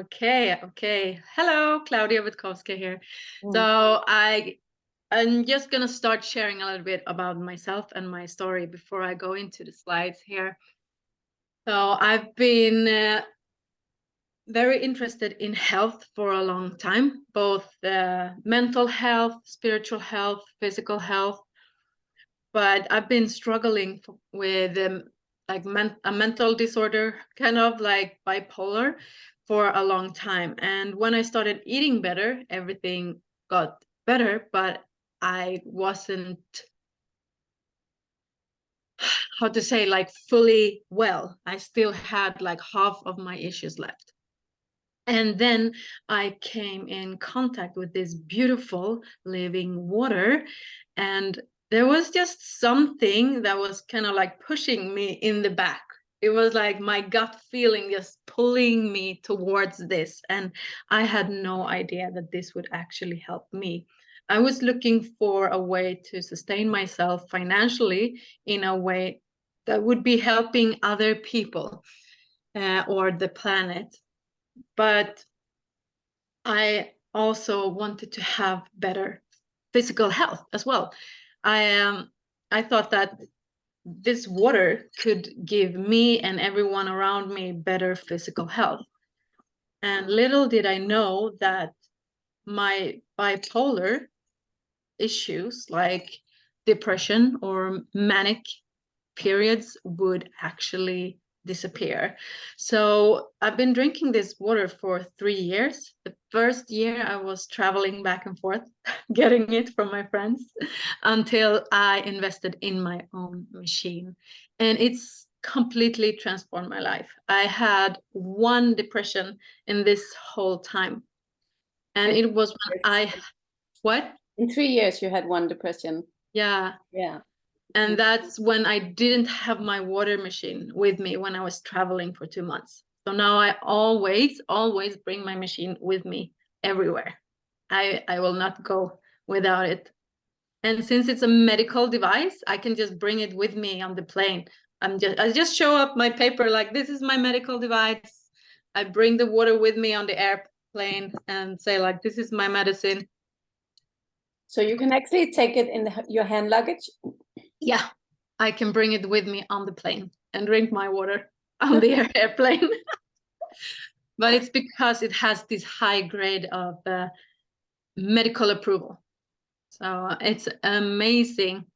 Okay. Hello, Claudia Wutkowska here. Mm. So I'm just gonna start sharing a little bit about myself and my story before I go into the slides here. So I've been very interested in health for a long time, both mental health, spiritual health, physical health. But I've been struggling with like a mental disorder, kind of like bipolar, for a long time. And when I started eating better, everything got better, but I wasn't, how to say, like fully well. I still had like half of my issues left. And then I came in contact with this beautiful living water. And there was just something that was kind of like pushing me in the back. It was like my gut feeling just pulling me towards this. And I had no idea that this would actually help me. I was looking for a way to sustain myself financially in a way that would be helping other people or the planet. But I also wanted to have better physical health as well. I thought that this water could give me and everyone around me better physical health. And little did I know that my bipolar issues like depression or manic periods would actually disappear. So I've been drinking this water for 3 years. The first year I was traveling back and forth, getting it from my friends, until I invested in my own machine. And it's completely transformed my life. I had one depression in this whole time. And it was when what? In 3 years, you had one depression. Yeah. Yeah. And that's when I didn't have my water machine with me when I was traveling for 2 months. So now I always bring my machine with me everywhere. I will not go without it. And since it's a medical device, I can just bring it with me on the plane. I just show up my paper like this is my medical device. I bring the water with me on the airplane and say like this is my medicine. So you can actually take it in your hand luggage? Yeah, I can bring it with me on the plane and drink my water on the airplane. But it's because it has this high grade of medical approval. So it's amazing.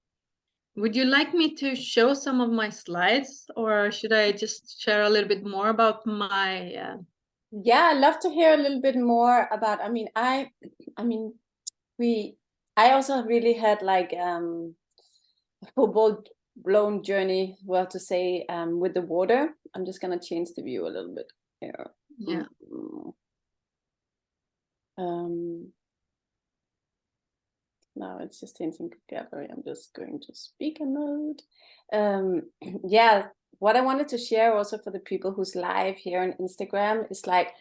Would you like me to show some of my slides, or should I just share a little bit more about my Yeah, I'd love to hear a little bit more about, I also really had like a full-blown journey, well to say, with the water. I'm just gonna change the view a little bit here. Yeah. Now it's just changing gallery. I'm just going to speaker mode. Yeah, what I wanted to share also for the people who's live here on Instagram is like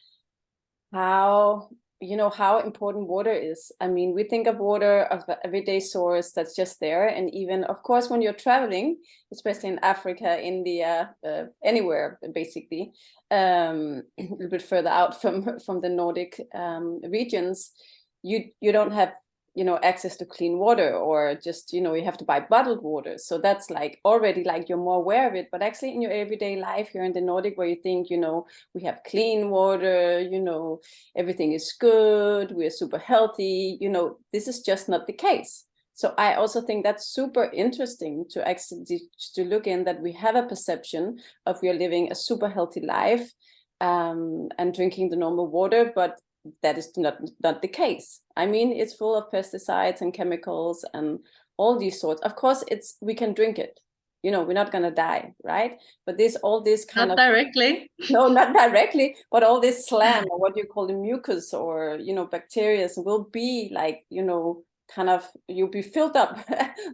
how important water is. I mean, we think of water as an everyday source that's just there, and even of course when you're traveling, especially in Africa, India, anywhere basically, a little bit further out from the Nordic regions, you don't have access to clean water, or just you have to buy bottled water. So that's like already like you're more aware of it. But actually in your everyday life here in the Nordic, where you think we have clean water, everything is good, we're super healthy, this is just not the case. So I also think that's super interesting to actually to look in that we have a perception of we are living a super healthy life and drinking the normal water, but that is not the case. I mean, it's full of pesticides and chemicals and all these sorts. Of course, we can drink it. We're not gonna die, right? But all this kind Not of directly. no, not directly, but all this slam, or what you call the mucus, or bacteria, will be like kind of, you'll be filled up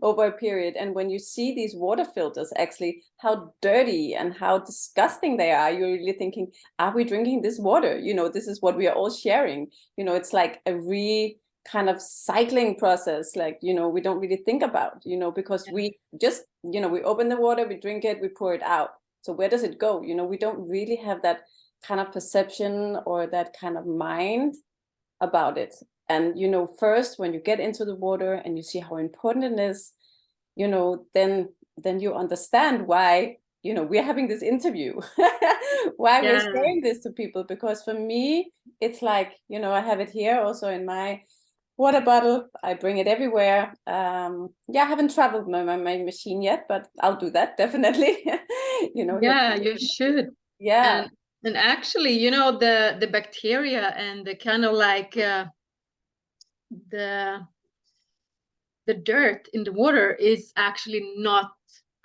over a period. And when you see these water filters, actually how dirty and how disgusting they are, you're really thinking, are we drinking this water? This is what we are all sharing. It's like a kind of cycling process, like we don't really think about, because we just we open the water, we drink it, we pour it out. So where does it go? We don't really have that kind of perception or that kind of mind about it. And, you know, first, when you get into the water and you see how important it is, you know, then you understand why, you know, we're having this interview, why we're sharing this to people. Because for me, it's like, you know, I have it here also in my water bottle. I bring it everywhere. Yeah, I haven't traveled my machine yet, but I'll do that definitely. You know. Yeah, you should. Yeah. And actually, you know, the bacteria and the kind of like the dirt in the water is actually not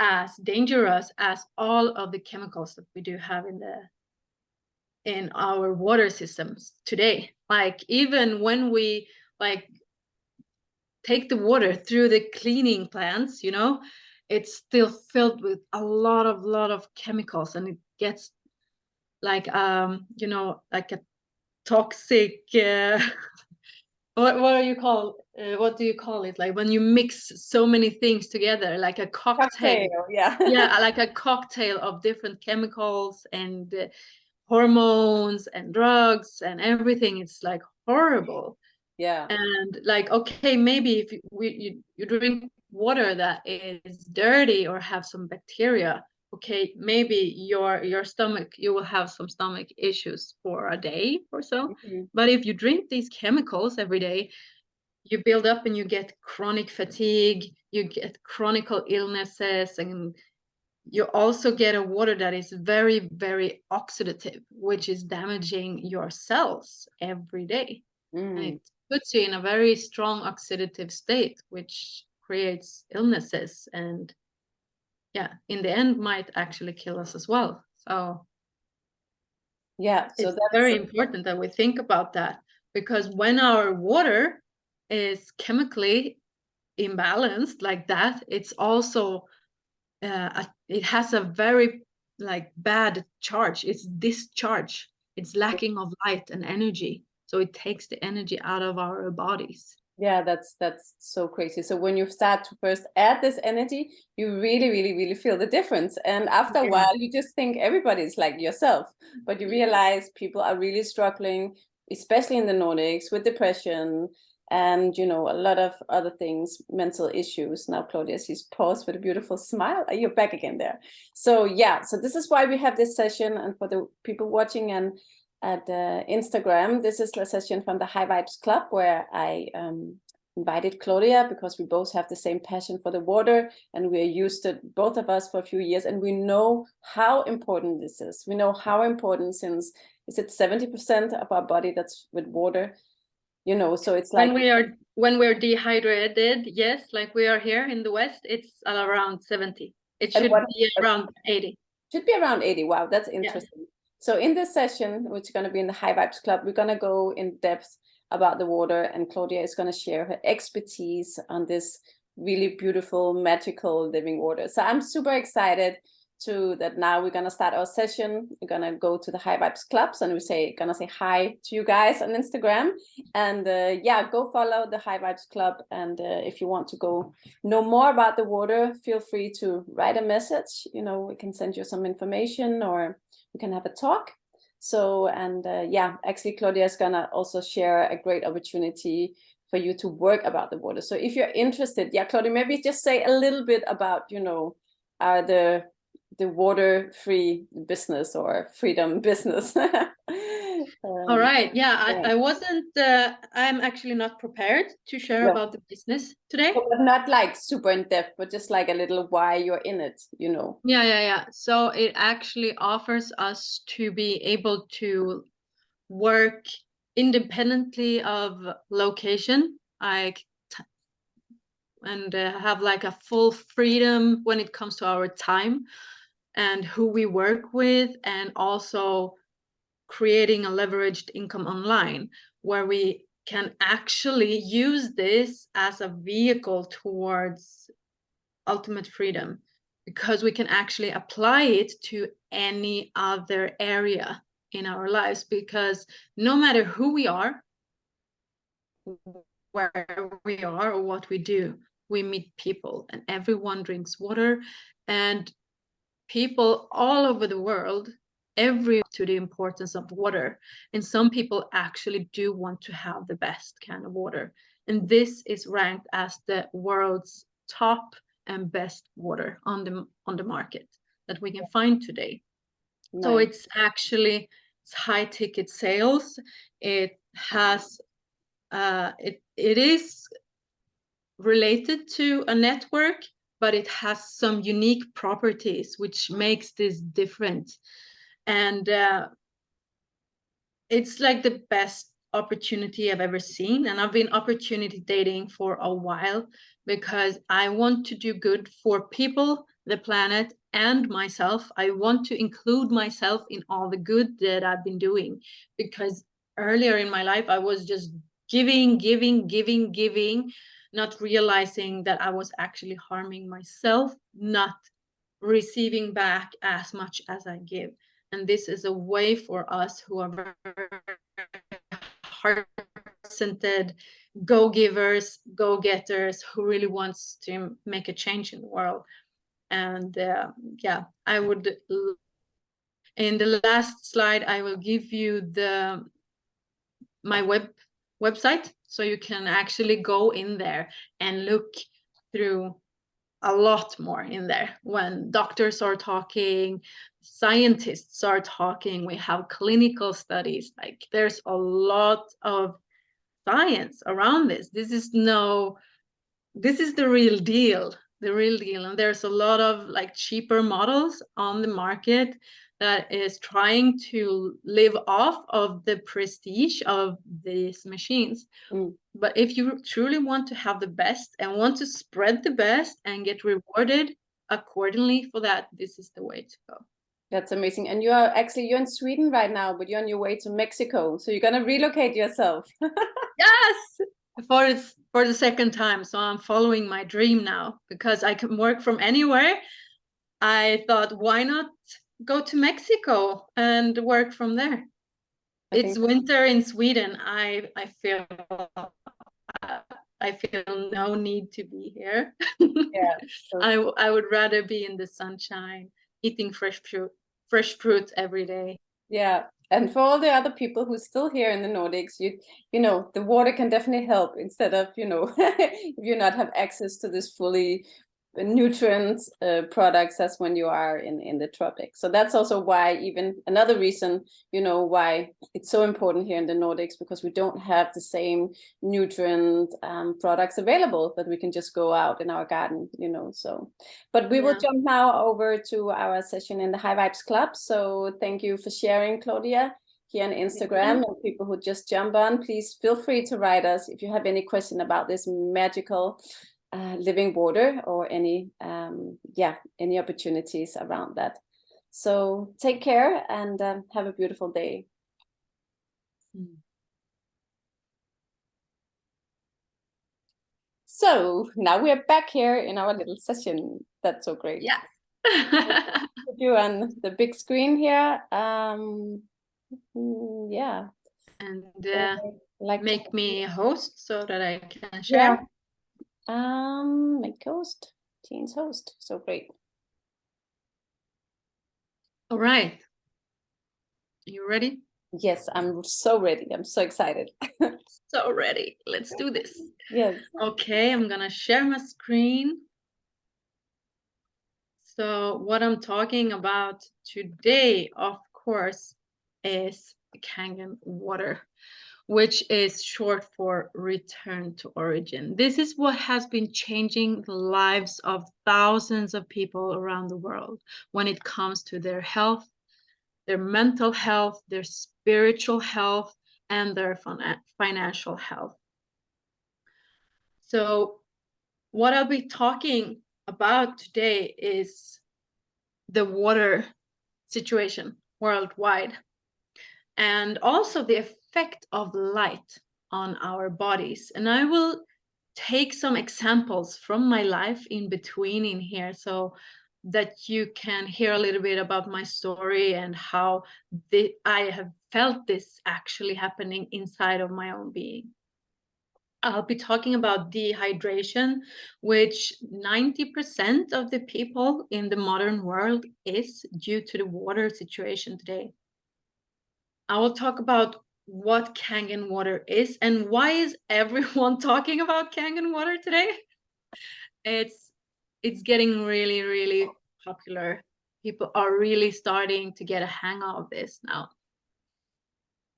as dangerous as all of the chemicals that we do have in our water systems today. Like even when we like take the water through the cleaning plants, you know, it's still filled with a lot of chemicals, and it gets like you know, like a toxic what do you call it, like when you mix so many things together, like a cocktail. Yeah. Yeah, like a cocktail of different chemicals and hormones and drugs and everything. It's like horrible. Yeah. And like, okay, maybe if you drink water that is dirty or have some bacteria, okay, maybe your stomach, you will have some stomach issues for a day or so. Mm-hmm. But if you drink these chemicals every day, you build up and you get chronic fatigue, you get chronic illnesses, and you also get a water that is very, very oxidative, which is damaging your cells every day. And it puts you in a very strong oxidative state, which creates illnesses and, yeah, in the end might actually kill us as well. So yeah, so it's that's very important that we think about that, because when our water is chemically imbalanced like that, it's also it has a very like bad charge. It's discharge. It's lacking of light and energy, so it takes the energy out of our bodies. yeah, that's so crazy. So when you start to first add this energy, you really feel the difference. And after a while, you just think everybody's like yourself, but you realize people are really struggling, especially in the Nordics, with depression and, you know, a lot of other things, mental issues. Now Claudia, she's paused with a beautiful smile. You're back again there. So yeah, so this is why we have this session. And for the people watching and at Instagram, this is a session from the High Vibes Club where I invited Claudia because we both have the same passion for the water, and we're used to both of us for a few years, and we know how important this is. We know how important, since is it 70% of our body that's with water, you know, so it's like when we're dehydrated, yes, like we are here in the West, it's around 70. It should be around 80. Should be around 80. Wow, that's interesting. Yeah. So in this session, which is going to be in the High Vibes Club, we're going to go in depth about the water, and Claudia is going to share her expertise on this really beautiful, magical living water. So I'm super excited that now we're going to start our session. We're going to go to the High Vibes Clubs, and we're going to say hi to you guys on Instagram. And yeah, go follow the High Vibes Club. And if you want to go know more about the water, feel free to write a message. You know, we can send you some information, or we can have a talk. So, and yeah, actually Claudia is gonna also share a great opportunity for you to work about the water. So if you're interested, yeah, Claudia, maybe just say a little bit about, you know, the water-free business or freedom business. All right. Yeah, I wasn't, I'm actually not prepared to share about the business today. But not like super in depth, but just like a little why you're in it, you know. Yeah. So it actually offers us to be able to work independently of location, like, and have like a full freedom when it comes to our time and who we work with, and also creating a leveraged income online where we can actually use this as a vehicle towards ultimate freedom, because we can actually apply it to any other area in our lives, because no matter who we are, where we are, or what we do, we meet people, and everyone drinks water, and people all over the world to the importance of water. And some people actually do want to have the best kind of water. And this is ranked as the world's top and best water on the market that we can find today. Nice. So it's actually high ticket sales. It has it is related to a network, but it has some unique properties which makes this different. And it's like the best opportunity I've ever seen. And I've been opportunity dating for a while because I want to do good for people, the planet, and myself. I want to include myself in all the good that I've been doing, because earlier in my life, I was just giving, not realizing that I was actually harming myself, not receiving back as much as I give. And this is a way for us who are very heart-centered, go-givers, go-getters, who really wants to make a change in the world. And yeah, I would, in the last slide, I will give you my website, so you can actually go in there and look through a lot more in there. When doctors are talking, scientists are talking, we have clinical studies, like there's a lot of science around this. This is the real deal, and there's a lot of like cheaper models on the market that is trying to live off of the prestige of these machines. But if you truly want to have the best and want to spread the best and get rewarded accordingly for that, this is the way to go. That's amazing. And you're in Sweden right now, but you're on your way to Mexico. So you're going to relocate yourself. Yes, for the second time. So I'm following my dream now, because I can work from anywhere. I thought, why not go to Mexico and work from there? It's winter in Sweden. I feel no need to be here. Yeah, I would rather be in the sunshine, eating fresh fruit every day. Yeah, and for all the other people who's still here in the Nordics, you know, the water can definitely help, instead of, you know, if you not have access to this fully nutrient products as when you are in the tropics. So that's also why, even another reason, you know, why it's so important here in the Nordics, because we don't have the same nutrient products available that we can just go out in our garden, you know. So, but we will jump now over to our session in the High Vibes Club. So thank you for sharing, Claudia, here on Instagram. And people who just jump on, please feel free to write us if you have any question about this magical living water, or any any opportunities around that. So take care and have a beautiful day. So now we are back here in our little session. That's so great. Yeah. Put you on the big screen here. Yeah. And make me a host so that I can share. Yeah. Make host, Teens host. So great. All right. You ready? Yes, I'm so ready. I'm so excited. So ready. Let's do this. Yes. Okay, I'm gonna share my screen. So what I'm talking about today, of course, is Kangen water, which is short for return to origin. This is what has been changing the lives of thousands of people around the world when it comes to their health, their mental health, their spiritual health, and their financial health. So what I'll be talking about today is the water situation worldwide, and also the effect of light on our bodies. And I will take some examples from my life in between in here, so that you can hear a little bit about my story and how I have felt this actually happening inside of my own being. I'll be talking about dehydration, which 90% of the people in the modern world is due to the water situation today. I will talk about what Kangen water is and why is everyone talking about Kangen water today? It's getting really, really popular. People are really starting to get a hang of this now.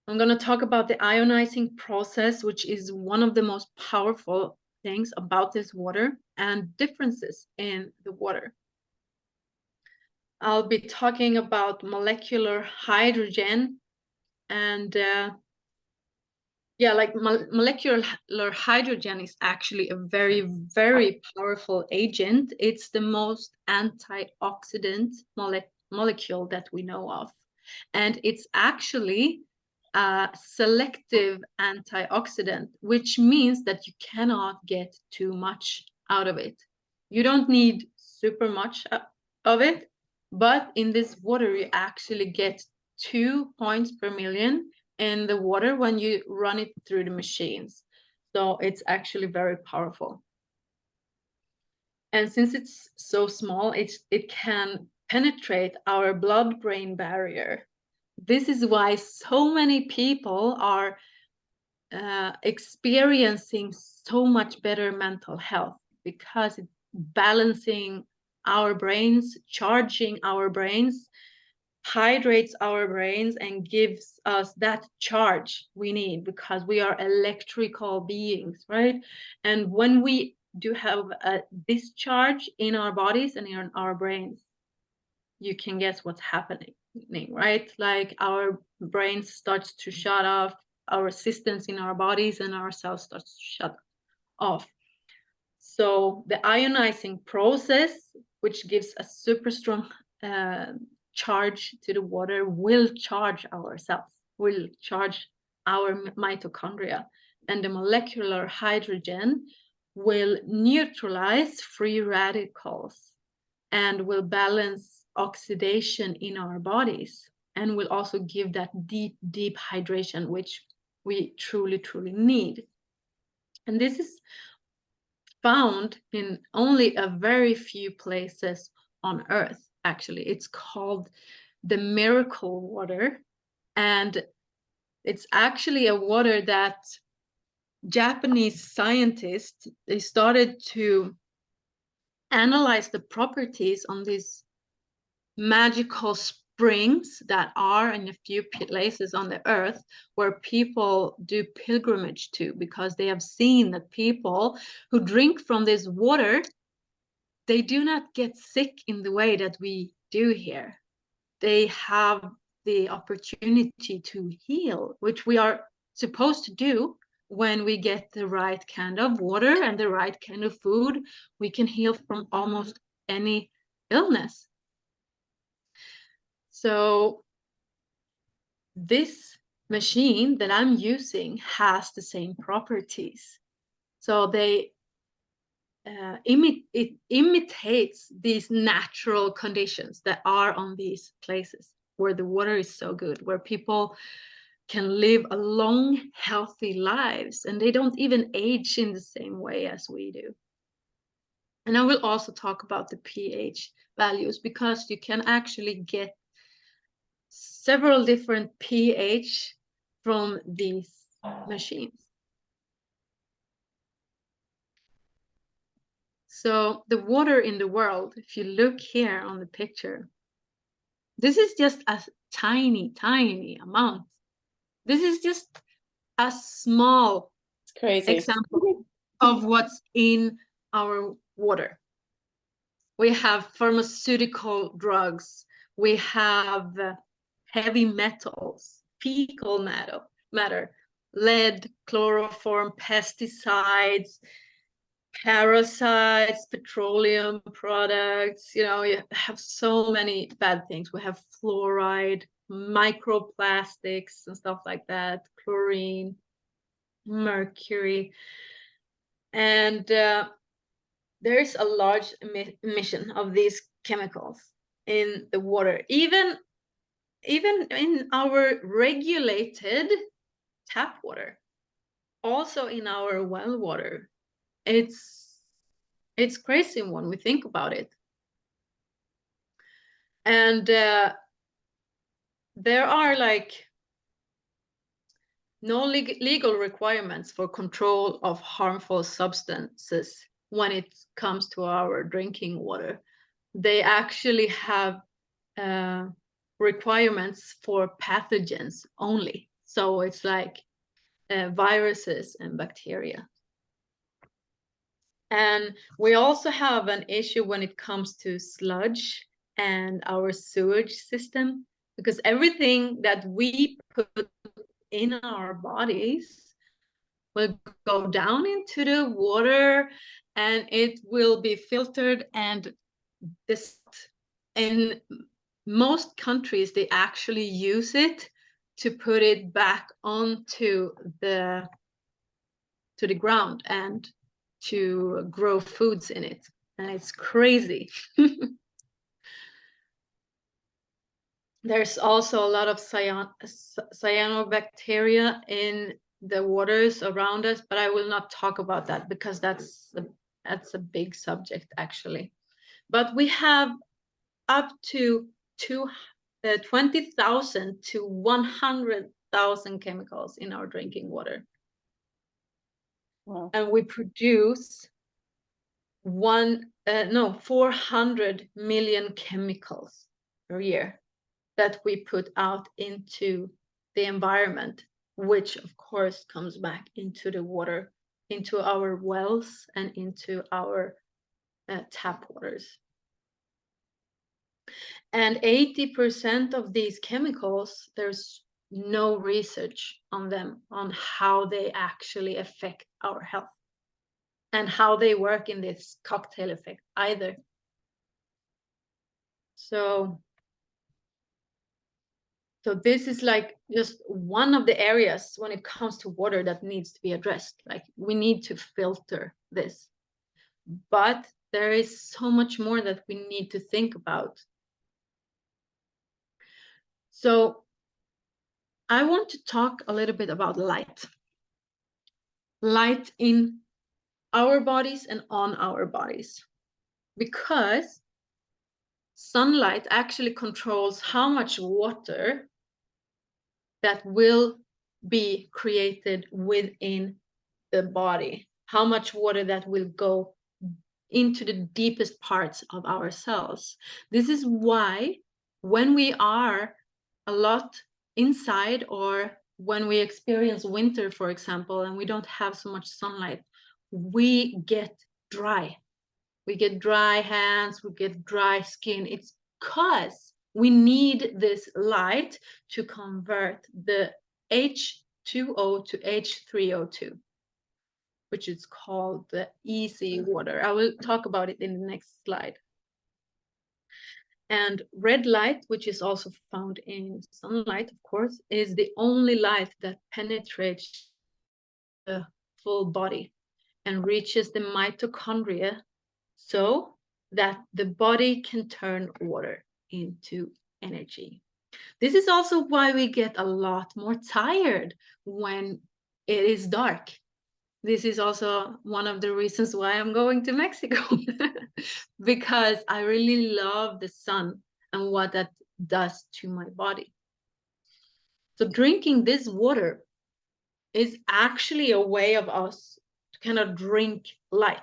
I'm going to talk about the ionizing process, which is one of the most powerful things about this water and differences in the water. I'll be talking about molecular hydrogen and yeah, like molecular hydrogen is actually a very, very powerful agent. It's the most antioxidant molecule that we know of. And it's actually a selective antioxidant, which means that you cannot get too much out of it. You don't need super much of it, but in this water, you actually get 2 points per million in the water when you run it through the machines. So it's actually very powerful. And since it's so small, it can penetrate our blood-brain barrier. This is why so many people are experiencing so much better mental health, because it's balancing our brains, charging our brains, hydrates our brains and gives us that charge we need, because we are electrical beings, right? And when we do have a discharge in our bodies and in our brains, you can guess what's happening, right? Like our brain starts to shut off, our systems in our bodies and our cells starts to shut off. So the ionizing process, which gives a super strong charge to the water, will charge our cells, will charge our mitochondria, and the molecular hydrogen will neutralize free radicals and will balance oxidation in our bodies, and will also give that deep, deep hydration, which we truly, truly need. And this is found in only a very few places on Earth, actually. It's called the miracle water. And it's actually a water that Japanese scientists, they started to analyze the properties on these magical springs that are in a few places on the earth where people do pilgrimage to, because they have seen that people who drink from this water, they do not get sick in the way that we do here. They have the opportunity to heal, which we are supposed to do. When we get the right kind of water and the right kind of food, we can heal from almost any illness. So this machine that I'm using has the same properties. So it imitates these natural conditions that are on these places where the water is so good, where people can live a long, healthy lives, and they don't even age in the same way as we do. And I will also talk about the pH values, because you can actually get several different pH from these machines. So the water in the world, if you look here on the picture, this is just a tiny, tiny amount. This is just a small example of what's in our water. We have pharmaceutical drugs, we have heavy metals, fecal matter, lead, chloroform, pesticides, parasites, petroleum products. You know, you have so many bad things. We have fluoride, microplastics and stuff like that, chlorine, mercury. And there's a large emission of these chemicals in the water, even in our regulated tap water. also in our well water. It's crazy when we think about it. And there are like no legal requirements for control of harmful substances when it comes to our drinking water. They actually have requirements for pathogens only. So it's like viruses and bacteria. And we also have an issue when it comes to sludge and our sewage system, because everything that we put in our bodies will go down into the water and it will be filtered, and this, in most countries, they actually use it to put it back onto the ground and to grow foods in it. And it's crazy. There's also a lot of cyanobacteria in the waters around us, but I will not talk about that because that's a big subject actually. But we have up to 20,000 to 100,000 chemicals in our drinking water. Wow. And we produce 400 million chemicals per year that we put out into the environment, which of course comes back into the water, into our wells and into our tap waters. And 80% of these chemicals, there's no research on them, on how they actually affect our health and how they work in this cocktail effect either. So this is like just one of the areas when it comes to water that needs to be addressed. Like we need to filter this, but there is so much more that we need to think about. So I want to talk a little bit about light. Light in our bodies and on our bodies, because sunlight actually controls how much water that will be created within the body, how much water that will go into the deepest parts of our cells. This is why when we are a lot inside, or when we experience winter, for example, and we don't have so much sunlight, we get dry. We get dry hands, we get dry skin. It's because we need this light to convert the H2O to H3O2, which is called the easy water. I will talk about it in the next slide. And red light, which is also found in sunlight, of course, is the only light that penetrates the full body and reaches the mitochondria, so that the body can turn water into energy. This is also why we get a lot more tired when it is dark. This is also one of the reasons why I'm going to Mexico, because I really love the sun and what that does to my body. So drinking this water is actually a way of us to kind of drink light.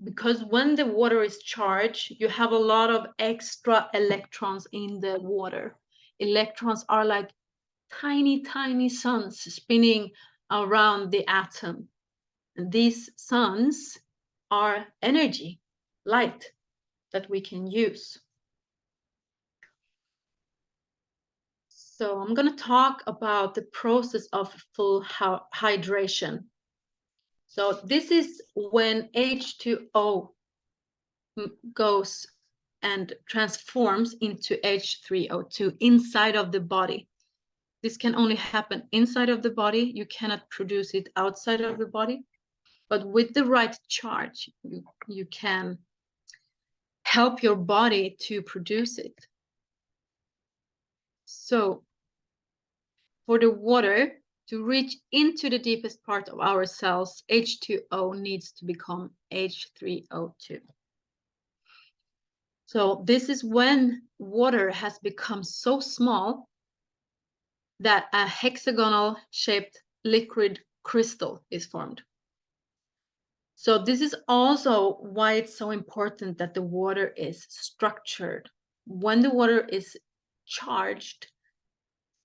Because when the water is charged, you have a lot of extra electrons in the water. Electrons are like tiny, tiny suns spinning around the atom. And these suns are energy, light, that we can use. So I'm going to talk about the process of full hydration. So this is when H2O goes and transforms into H3O2 inside of the body. This can only happen inside of the body. You cannot produce it outside of the body. But with the right charge, you can help your body to produce it. So for the water to reach into the deepest part of our cells, H2O needs to become H3O2. So this is when water has become so small that a hexagonal shaped liquid crystal is formed. So this is also why it's so important that the water is structured. When the water is charged,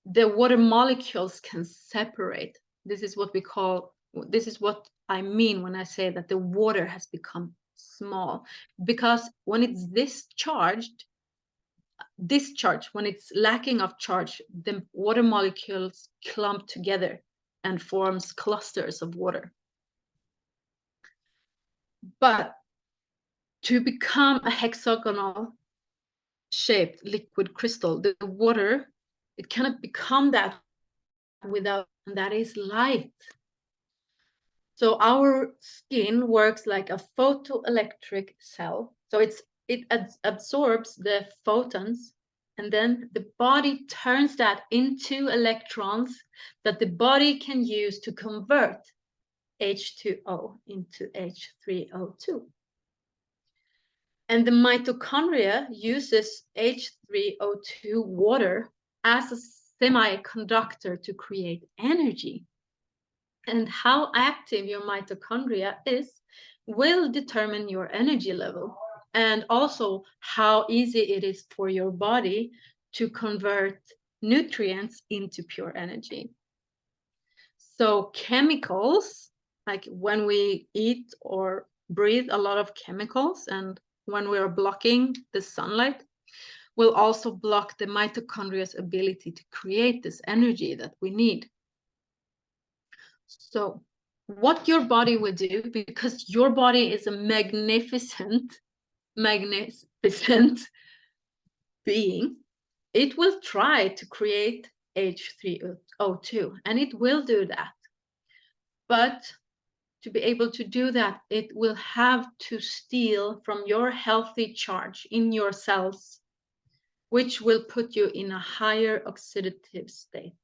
the water molecules can separate. This is what I mean when I say that the water has become small, because when it's discharged, when it's lacking of charge, the water molecules clump together and forms clusters of water. But to become a hexagonal shaped liquid crystal, the water, it cannot become that without, and that is light. So our skin works like a photoelectric cell. So it absorbs the photons, and then the body turns that into electrons that the body can use to convert H2O into H3O2. And the mitochondria uses H3O2 water as a semiconductor to create energy. And how active your mitochondria is will determine your energy level, and also how easy it is for your body to convert nutrients into pure energy. So chemicals, like when we eat or breathe a lot of chemicals, and when we are blocking the sunlight, will also block the mitochondria's ability to create this energy that we need. So what your body will do, because your body is a magnificent being, it will try to create H3O2, and it will do that. But to be able to do that, it will have to steal from your healthy charge in your cells, which will put you in a higher oxidative state.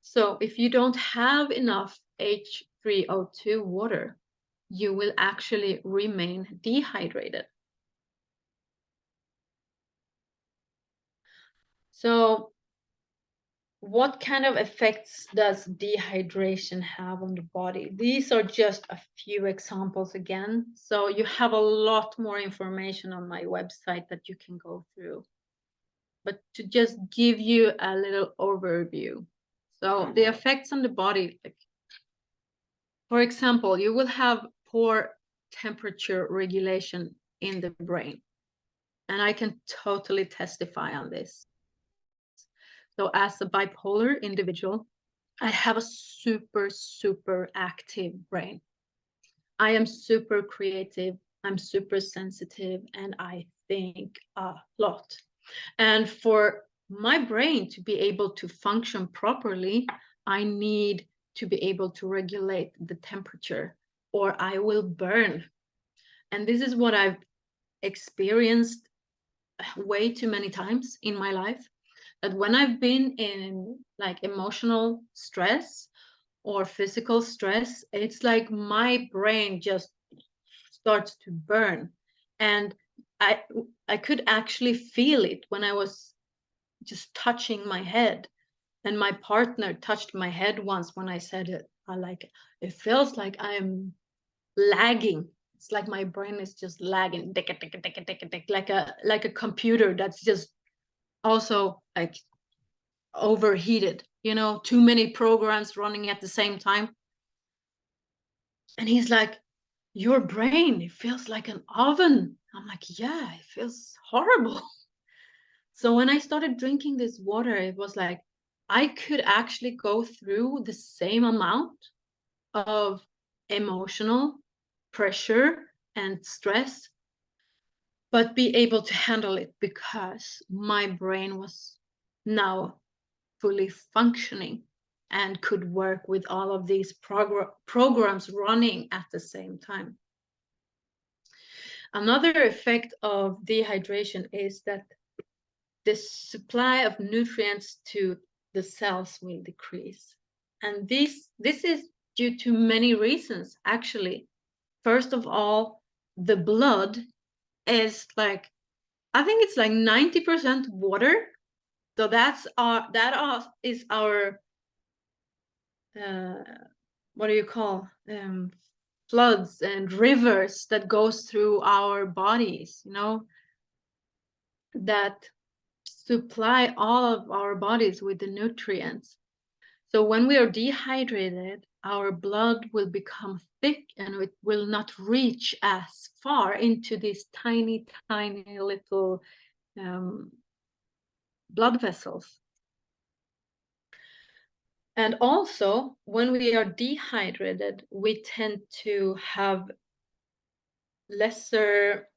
So if you don't have enough H3O2 water, you will actually remain dehydrated. So what kind of effects does dehydration have on the body? These are just a few examples again. So you have a lot more information on my website that you can go through. But to just give you a little overview. So the effects on the body, like, for example, you will have poor temperature regulation in the brain. And I can totally testify on this. So as a bipolar individual, I have a super, super active brain. I am super creative, I'm super sensitive, and I think a lot. And for my brain to be able to function properly, I need to be able to regulate the temperature, or I will burn. And this is what I've experienced way too many times in my life, that when I've been in like emotional stress or physical stress, it's like my brain just starts to burn. And I could actually feel it when I was just touching my head. And my partner touched my head once when I said it. It feels like I'm lagging. It's like my brain is just lagging, like a computer that's just also like overheated, too many programs running at the same time. And he's like, your brain, it feels like an oven. I'm like, yeah, it feels horrible. So when I started drinking this water, it was like I could actually go through the same amount of emotional pressure and stress, but be able to handle it because my brain was now fully functioning and could work with all of these programs running at the same time. Another effect of dehydration is that the supply of nutrients to the cells will decrease. And this is due to many reasons, actually. First of all, the blood is like, I think it's like 90% water. So is our what do you call floods and rivers that goes through our bodies, you know, that supply all of our bodies with the nutrients. So when we are dehydrated, our blood will become thick and it will not reach as far into these tiny, tiny little blood vessels. And also, when we are dehydrated, we tend to have lesser,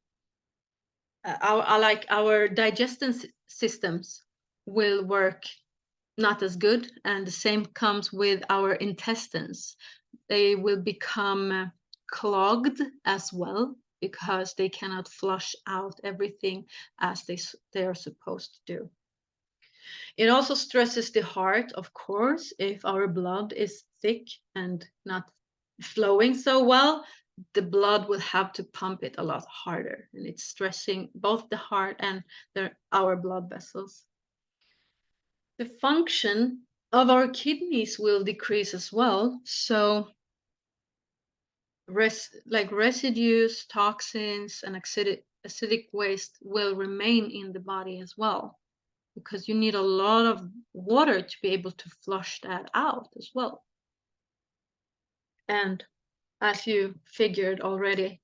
our digestion systems will work not as good, and the same comes with our intestines. They will become clogged as well because they cannot flush out everything as they are supposed to do. It also stresses the heart, of course. If our blood is thick and not flowing so well, the blood will have to pump it a lot harder, and it's stressing both the heart and our blood vessels. The function of our kidneys will decrease as well. So residues, toxins, and acidic waste will remain in the body as well, because you need a lot of water to be able to flush that out as well. And as you figured already,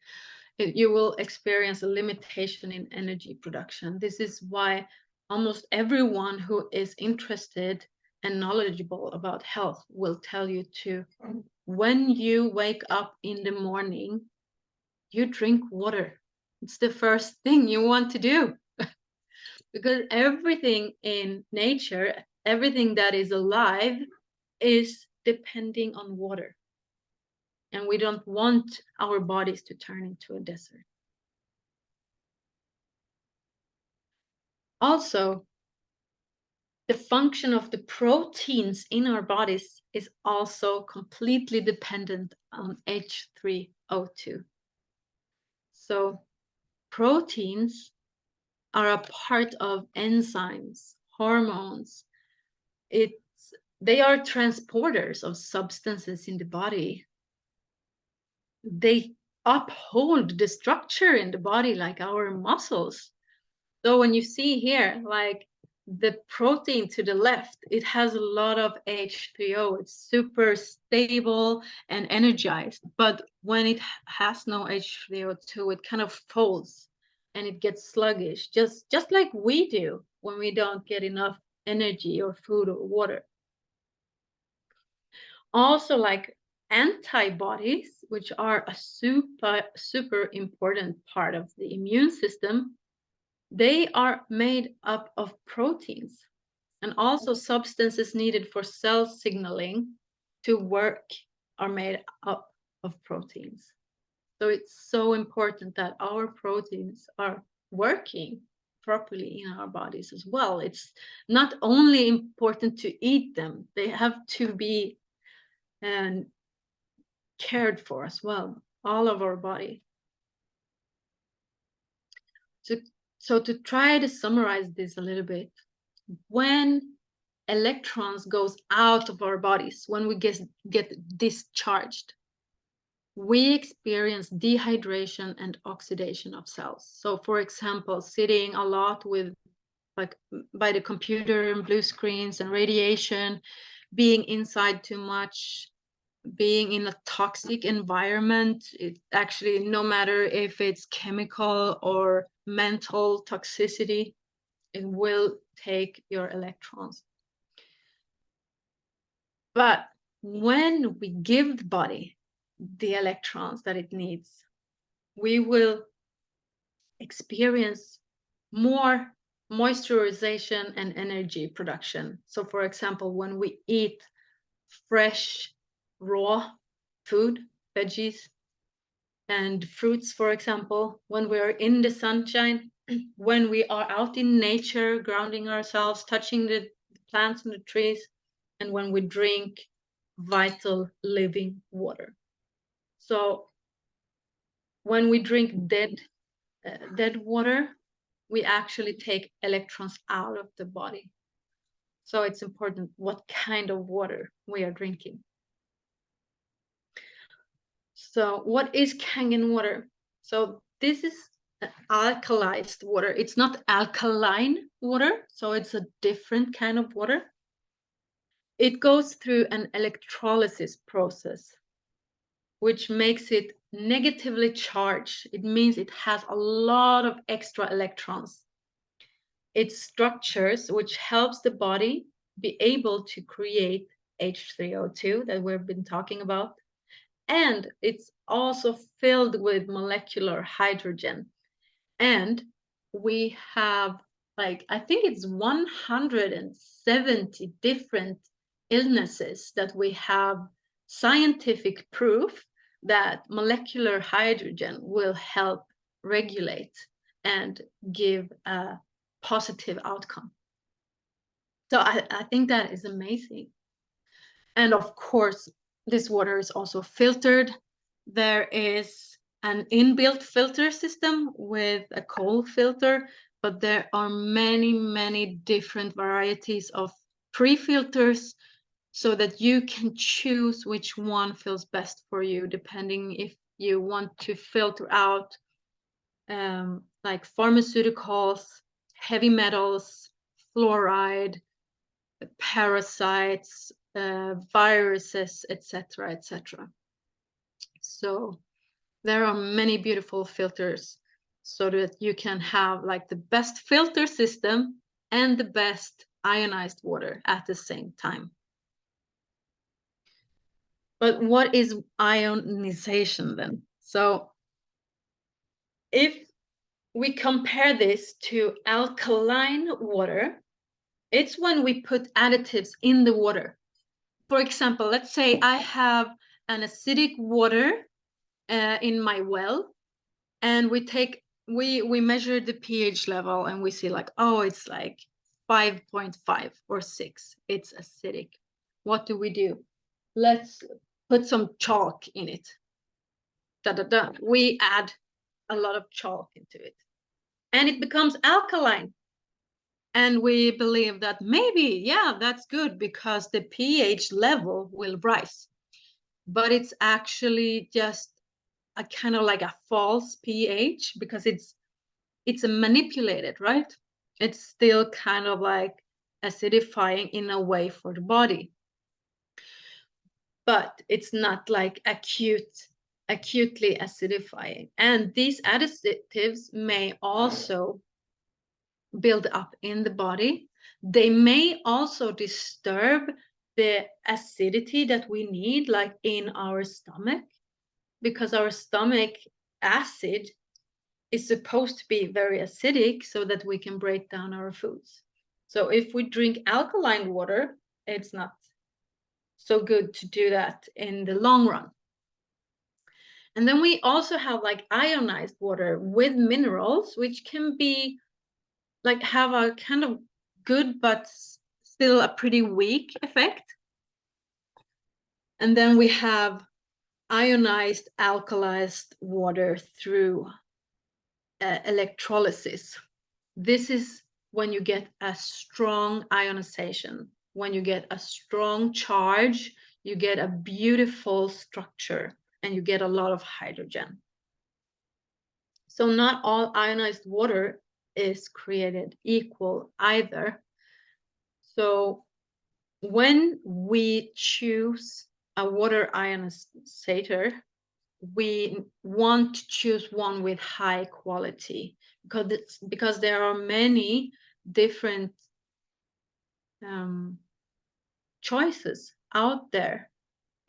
you will experience a limitation in energy production. This is why almost everyone who is interested and knowledgeable about health will tell you to, when you wake up in the morning, you drink water. It's the first thing you want to do. Because everything in nature, everything that is alive, is depending on water. And we don't want our bodies to turn into a desert. Also, the function of the proteins in our bodies is also completely dependent on H3O2. So proteins are a part of enzymes, hormones. They are transporters of substances in the body. They uphold the structure in the body, like our muscles. So when you see here, like the protein to the left, it has a lot of H3O. It's super stable and energized. But when it has no H3O2, it kind of folds and it gets sluggish, just like we do when we don't get enough energy or food or water. Also, like antibodies, which are a super important part of the immune system, they are made up of proteins, and also substances needed for cell signaling to work are made up of proteins. So it's so important that our proteins are working properly in our bodies as well. It's not only important to eat them, they have to be cared for as well, all of our body. So to try to summarize this a little bit, when electrons goes out of our bodies, when we get discharged, we experience dehydration and oxidation of cells. So for example, sitting a lot with by the computer and blue screens and radiation, being inside too much, being in a toxic environment, it actually, no matter if it's chemical or mental toxicity, it will take your electrons. But when we give the body the electrons that it needs, we will experience more moisturization and energy production. So for example, when we eat fresh, raw food, veggies, and fruits, for example, when we are in the sunshine, when we are out in nature, grounding ourselves, touching the plants and the trees, and when we drink vital living water. So when we drink dead water, we actually take electrons out of the body. So it's important what kind of water we are drinking. So what is Kangen water? So this is alkalized water. It's not alkaline water, so it's a different kind of water. It goes through an electrolysis process, which makes it negatively charged. It means it has a lot of extra electrons. It structures, which helps the body be able to create H3O2 that we've been talking about. And it's also filled with molecular hydrogen. And we have, like, I think it's 170 different illnesses that we have scientific proof that molecular hydrogen will help regulate and give a positive outcome. So I think that is amazing. And of course, this water is also filtered. There is an inbuilt filter system with a coal filter, but there are many, many different varieties of pre-filters so that you can choose which one feels best for you, depending if you want to filter out like pharmaceuticals, heavy metals, fluoride, parasites, viruses, etc., etc. So there are many beautiful filters so that you can have like the best filter system and the best ionized water at the same time. But what is ionization then? So if we compare this to alkaline water, it's when we put additives in the water. For example, let's say I have an acidic water in my well, and we measure the pH level, and we see like, oh, it's like 5.5 or 6. It's acidic. What do? Let's put some chalk in it. We add a lot of chalk into it, and it becomes alkaline. And we believe that maybe, yeah, that's good because the pH level will rise. But it's actually just a kind of like a false pH because it's manipulated, right? It's still kind of like acidifying in a way for the body. But it's not like acutely acidifying. And these additives may also build up in the body. They may also disturb the acidity that we need, like in our stomach, because our stomach acid is supposed to be very acidic so that we can break down our foods. So if we drink alkaline water, it's not so good to do that in the long run. And then we also have like ionized water with minerals, which can be like have a kind of good but still a pretty weak effect. And then we have ionized alkalized water through electrolysis. This is when you get a strong ionization. When you get a strong charge, you get a beautiful structure and you get a lot of hydrogen. So not all ionized water is created equal either. So when we choose a water ionizer, we want to choose one with high quality because there are many different choices out there,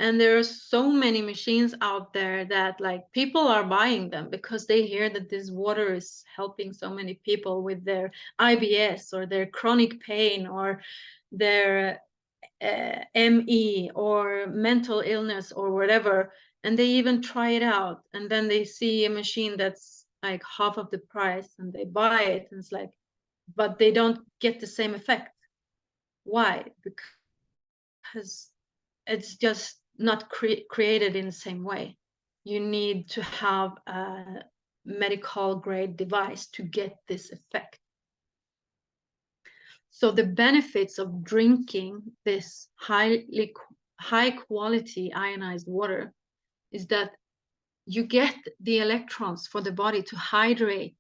and there are so many machines out there that like people are buying them because they hear that this water is helping so many people with their IBS or their chronic pain or their ME or mental illness or whatever, and they even try it out, and then they see a machine that's like half of the price and they buy it, and it's like, but they don't get the same effect. Why? Because it's just not created in the same way. You need to have a medical grade device to get this effect. So the benefits of drinking this high quality ionized water is that you get the electrons for the body to hydrate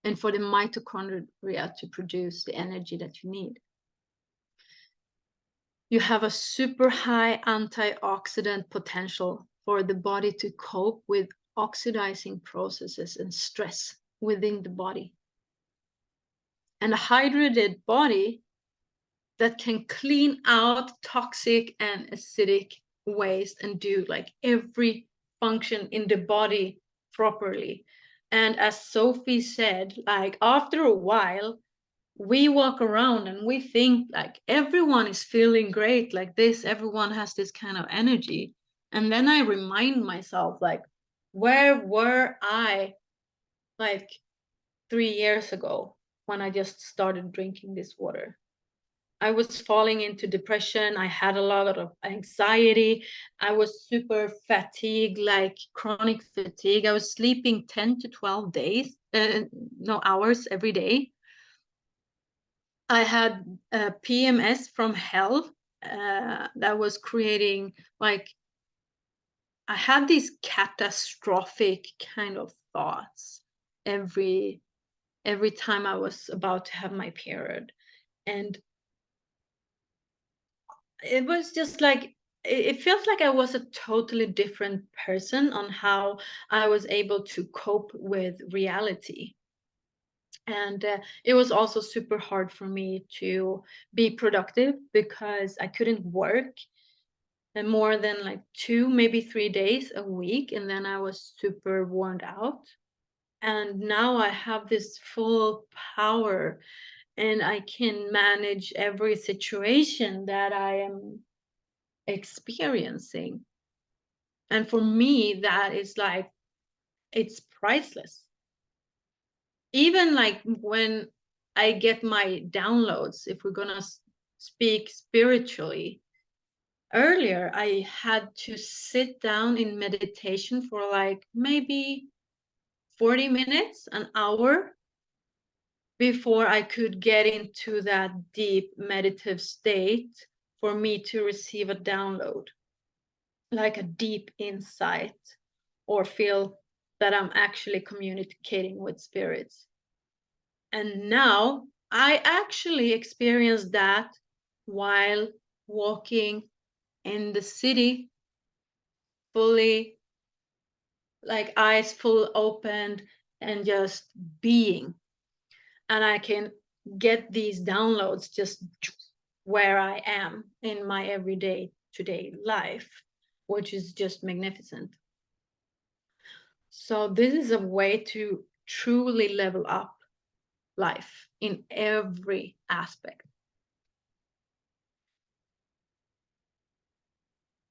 and for the mitochondria to produce the energy that you need. You have a super high antioxidant potential for the body to cope with oxidizing processes and stress within the body. And a hydrated body that can clean out toxic and acidic waste and do like every function in the body properly. And as Sophie said, like after a while, we walk around and we think like everyone is feeling great like this, everyone has this kind of energy. And then I remind myself, like, where were I like 3 years ago when I just started drinking this water? I was falling into depression. I had a lot of anxiety. I was super fatigued, like chronic fatigue. I was sleeping 10 to 12 hours every day. I had PMS from hell that was creating, like, I had these catastrophic kind of thoughts every time I was about to have my period. And it was just like, it feels like I was a totally different person on how I was able to cope with reality. And it was also super hard for me to be productive because I couldn't work more than like 2, maybe 3 days a week. And then I was super worn out. And now I have this full power and I can manage every situation that I am experiencing. And for me, that is like, it's priceless. Even like when I get my downloads, if we're gonna speak spiritually, earlier I had to sit down in meditation for like maybe 40 minutes, an hour, before I could get into that deep meditative state for me to receive a download, like a deep insight, or feel that I'm actually communicating with spirits. And now I actually experienced that while walking in the city, fully, like eyes full opened and just being. And I can get these downloads just where I am in my everyday today life, which is just magnificent. So this is a way to truly level up life in every aspect.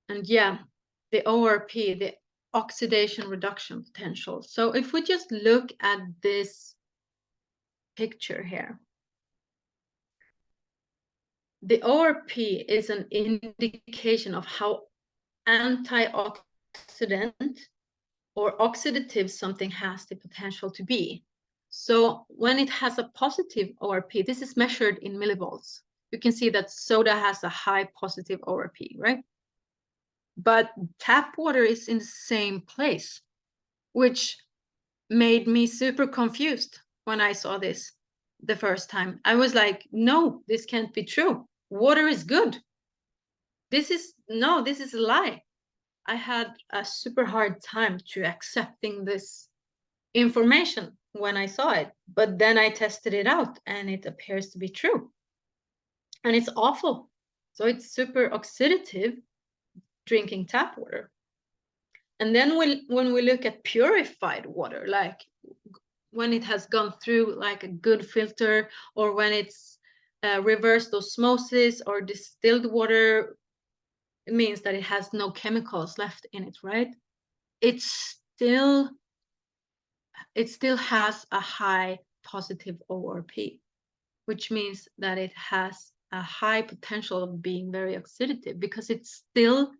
And yeah, the ORP, the oxidation reduction potential. So if we just look at this picture here, the ORP is an indication of how antioxidant or oxidative something has the potential to be. So when it has a positive ORP, this is measured in millivolts. You can see that soda has a high positive ORP, right? But tap water is in the same place, which made me super confused when I saw this the first time. I was like, no, this can't be true. Water is good. This is a lie. I had a super hard time to accepting this information when I saw it, but then I tested it out and it appears to be true. And it's awful. So it's super oxidative drinking tap water. And then when we look at purified water, like when it has gone through like a good filter, or when it's reversed osmosis or distilled water, it means that it has no chemicals left in it, right? It still has a high positive ORP, which means that it has a high potential of being very oxidative, because it's still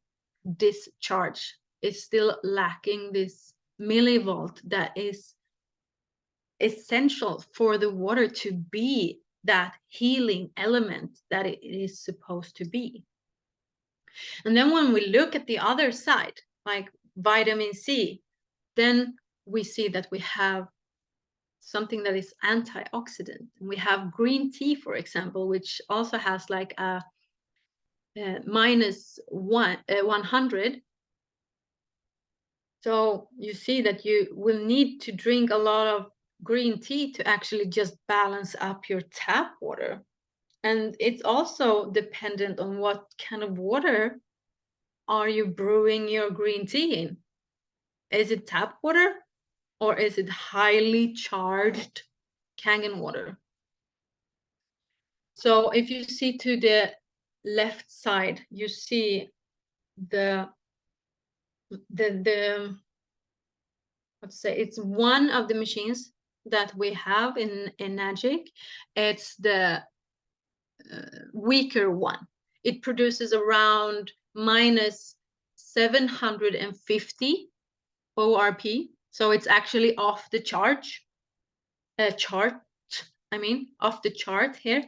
discharge. It's still lacking this millivolt that is essential for the water to be that healing element that it is supposed to be. And then when we look at the other side, like vitamin C, then we see that we have something that is antioxidant. We have green tea, for example, which also has like a minus 100. So you see that you will need to drink a lot of green tea to actually just balance up your tap water. And it's also dependent on what kind of water are you brewing your green tea in. Is it tap water, or is it highly charged Kangen water? So if you see to the left side, you see the let's say it's one of the machines that we have in Nagic. It's the weaker one. It produces around minus 750 ORP. So it's actually off the chart, off the chart here.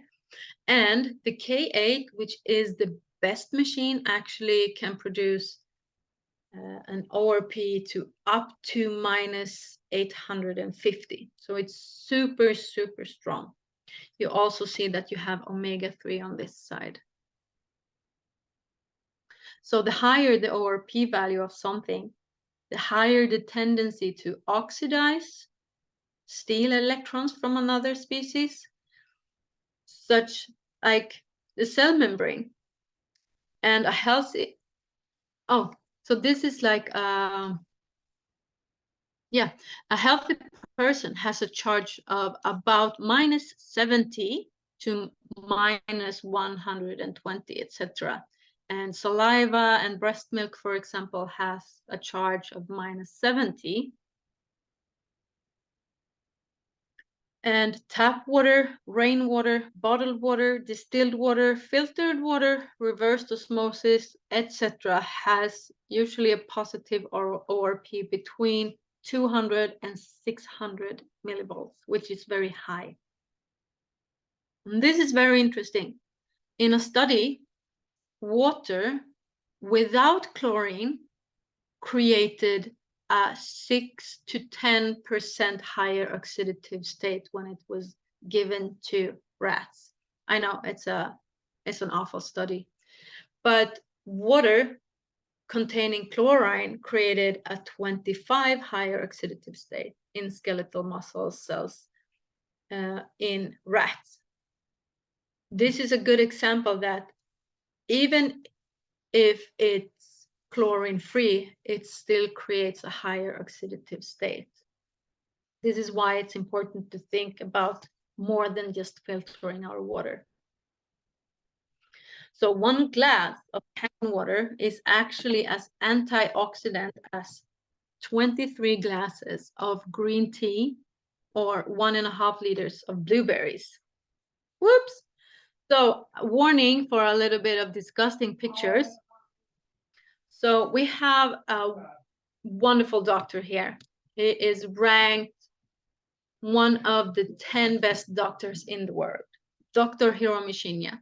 And the K8, which is the best machine, actually can produce an ORP to up to minus 850. So it's super, super strong. You also see that you have omega-3 on this side. So the higher the ORP value of something, the higher the tendency to oxidize, steal electrons from another species, such like the cell membrane. And a healthy, so this is like, a healthy person has a charge of about minus 70 to minus 120, etc. And saliva and breast milk, for example, has a charge of minus 70. And tap water, rainwater, bottled water, distilled water, filtered water, reversed osmosis, etc. has usually a positive ORP between 200 and 600 millivolts, which is very high. And this is very interesting. In a study, water without chlorine created a 6 to 10% higher oxidative state when it was given to rats. I know it's an awful study, but water containing chlorine created a 25 higher oxidative state in skeletal muscle cells in rats. This is a good example that even if it's chlorine-free, it still creates a higher oxidative state. This is why it's important to think about more than just filtering our water. So 1 glass of canned water is actually as antioxidant as 23 glasses of green tea or 1.5 liters of blueberries. Whoops! So warning for a little bit of disgusting pictures. So we have a wonderful doctor here. He is ranked one of the 10 best doctors in the world, Dr. Hiromi Shinya.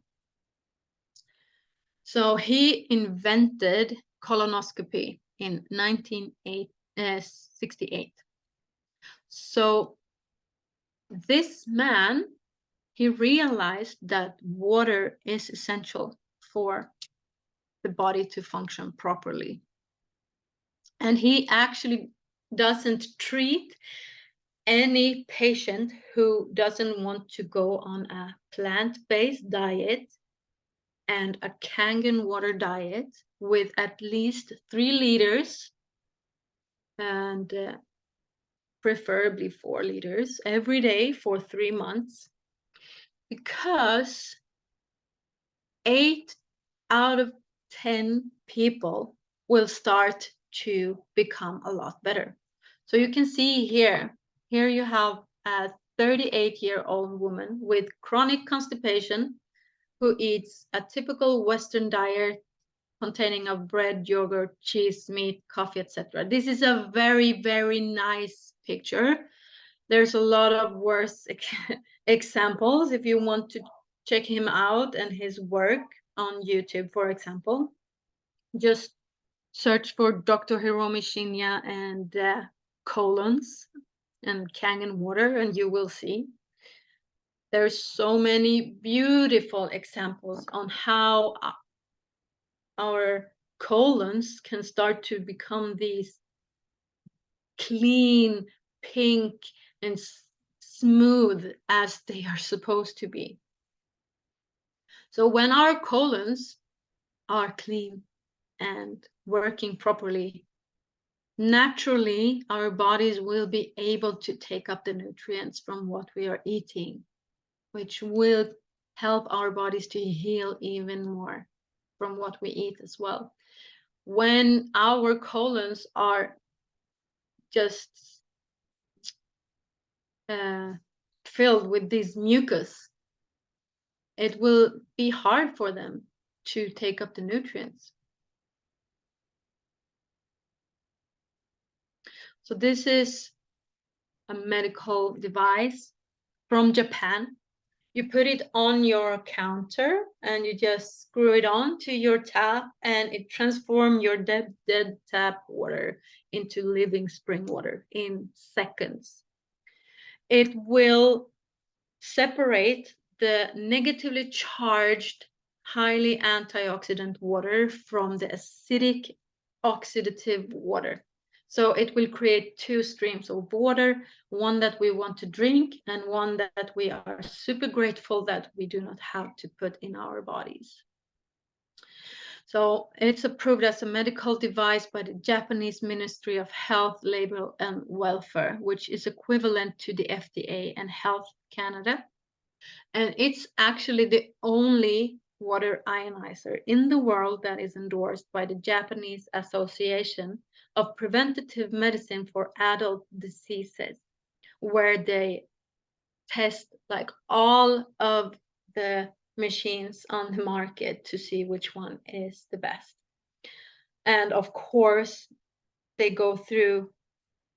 So he invented colonoscopy in 1968. So this man, he realized that water is essential for the body to function properly. And he actually doesn't treat any patient who doesn't want to go on a plant-based diet and a Kangen water diet with at least 3 liters and preferably 4 liters every day for 3 months, because 8 out of 10 people will start to become a lot better. So you can see here you have a 38-year-old woman with chronic constipation, who eats a typical Western diet containing of bread, yogurt, cheese, meat, coffee, etc. This is a very, very nice picture. There's a lot of worse examples if you want to check him out and his work on YouTube, for example. Just search for Dr. Hiromi Shinya and colons and Kangen water, and you will see. There's so many beautiful examples on how our colons can start to become these clean, pink, and smooth as they are supposed to be. So when our colons are clean and working properly, naturally our bodies will be able to take up the nutrients from what we are eating, which will help our bodies to heal even more from what we eat as well. When our colons are just filled with this mucus, it will be hard for them to take up the nutrients. So this is a medical device from Japan. You put it on your counter and you just screw it on to your tap, and it transforms your dead tap water into living spring water in seconds. It will separate the negatively charged, highly antioxidant water from the acidic oxidative water. So it will create two streams of water, one that we want to drink and one that we are super grateful that we do not have to put in our bodies. So it's approved as a medical device by the Japanese Ministry of Health, Labour and Welfare, which is equivalent to the FDA and Health Canada. And it's actually the only water ionizer in the world that is endorsed by the Japanese Association of Preventative Medicine for Adult Diseases, where they test like all of the machines on the market to see which one is the best. And of course, they go through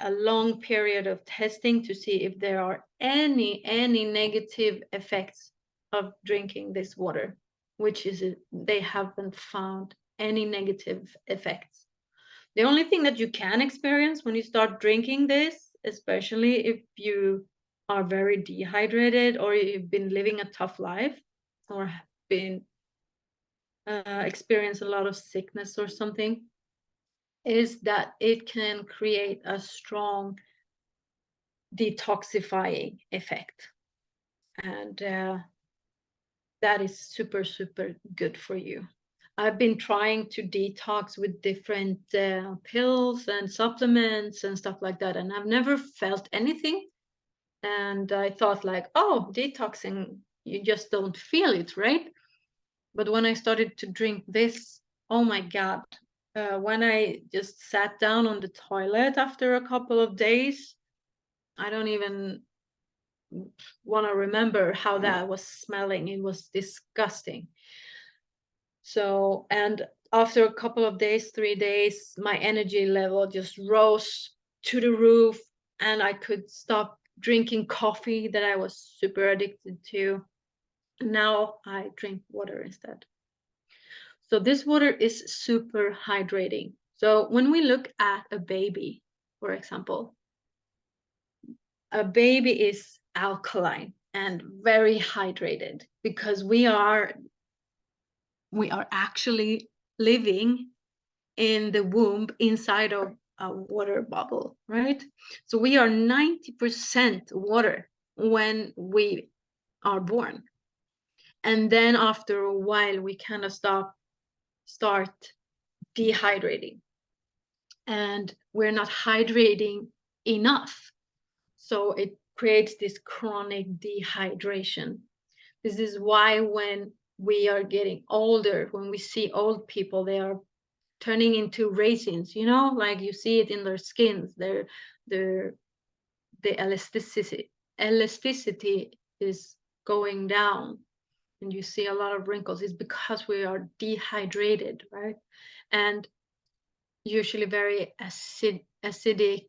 a long period of testing to see if there are any negative effects of drinking this water, which is they haven't found any negative effects. The only thing that you can experience when you start drinking this, especially if you are very dehydrated or you've been living a tough life or been experience a lot of sickness or something, is that it can create a strong detoxifying effect, and that is super good for you. I've been trying to detox with different pills and supplements and stuff like that, and I've never felt anything. And I thought like, oh, detoxing, you just don't feel it, right? But when I started to drink this, oh my God, when I just sat down on the toilet after a couple of days, I don't even want to remember how that was smelling. It was disgusting. So, and after a couple of days, 3 days, my energy level just rose to the roof, and I could stop drinking coffee that I was super addicted to. Now I drink water instead. So this water is super hydrating. So when we look at a baby, for example, a baby is alkaline and very hydrated because we are actually living in the womb inside of a water bubble, right? So we are 90% water when we are born. And then after a while, we kind of start dehydrating. And we're not hydrating enough. So it creates this chronic dehydration. This is why when we are getting older, when we see old people, they are turning into raisins, you know, like you see it in their skins. The elasticity is going down and you see a lot of wrinkles, is because we are dehydrated, right? And usually very acidic.